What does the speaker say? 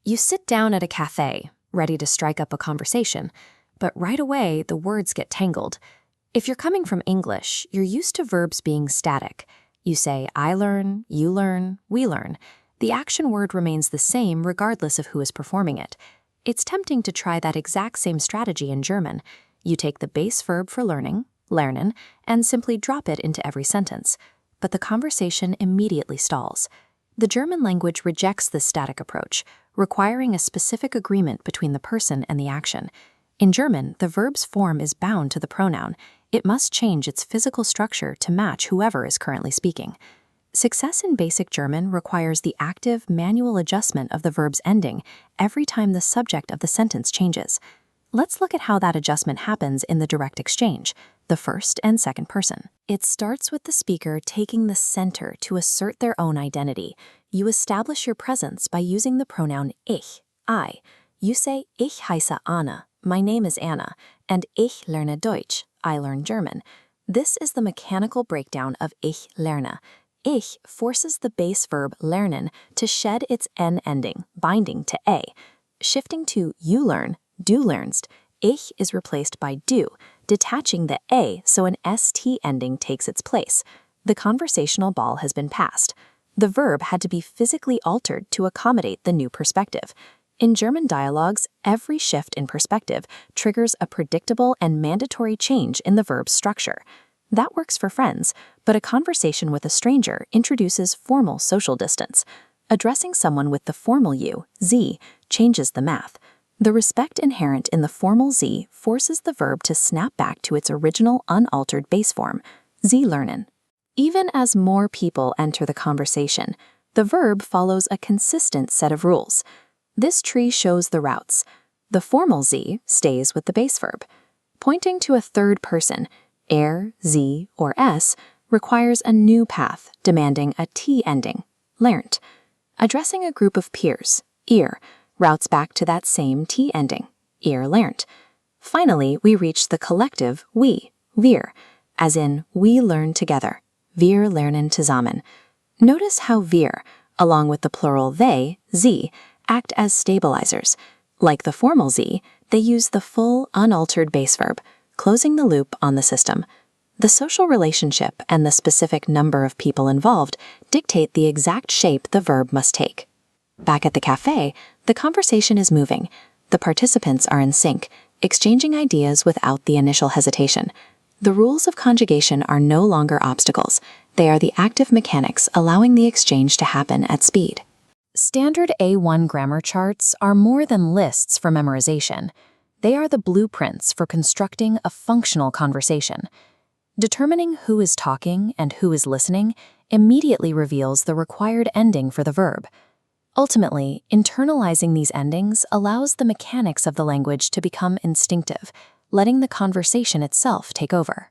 You sit down at a cafe, ready to strike up a conversation, but right away the words get tangled. If you're coming from English, you're used to verbs being static. You say, I learn, you learn, we learn. The action word remains the same regardless of who is performing it. It's tempting to try that exact same strategy in German. You take the base verb for learning, lernen, and simply drop it into every sentence. But the conversation immediately stalls. The German language rejects this static approach, requiring a specific agreement between the person and the action. In German, the verb's form is bound to the pronoun. It must change its physical structure to match whoever is currently speaking. Success in basic German requires the active, manual adjustment of the verb's ending every time the subject of the sentence changes. Let's look at how that adjustment happens in the direct exchange, the first and second person. It starts with the speaker taking the center to assert their own identity. You establish your presence by using the pronoun ich, I. You say, ich heiße Anna, my name is Anna, and ich lerne Deutsch, I learn German. This is the mechanical breakdown of ich lerne. Ich forces the base verb lernen to shed its n ending, binding to a. Shifting to you learn, du lernst, ich is replaced by du, detaching the a so an st ending takes its place. The conversational ball has been passed. The verb had to be physically altered to accommodate the new perspective. In German dialogues, every shift in perspective triggers a predictable and mandatory change in the verb's structure. That works for friends, but a conversation with a stranger introduces formal social distance. Addressing someone with the formal you, Sie, changes the math. The respect inherent in the formal Sie forces the verb to snap back to its original unaltered base form, Sie lernen. Even as more people enter the conversation, the verb follows a consistent set of rules. This tree shows the routes. The formal Sie stays with the base verb. Pointing to a third person, Sie, or S, requires a new path demanding a T ending, lernt. Addressing a group of peers, ihr, routes back to that same T ending, ihr lernt. Finally, we reach the collective we, wir, as in we learn together, wir lernen zusammen. Notice how wir, along with the plural they, sie, act as stabilizers. Like the formal Sie, they use the full, unaltered base verb, closing the loop on the system. The social relationship and the specific number of people involved dictate the exact shape the verb must take. Back at the cafe, the conversation is moving. The participants are in sync, exchanging ideas without the initial hesitation. The rules of conjugation are no longer obstacles. They are the active mechanics allowing the exchange to happen at speed. Standard A1 grammar charts are more than lists for memorization. They are the blueprints for constructing a functional conversation. Determining who is talking and who is listening immediately reveals the required ending for the verb. Ultimately, internalizing these endings allows the mechanics of the language to become instinctive, letting the conversation itself take over.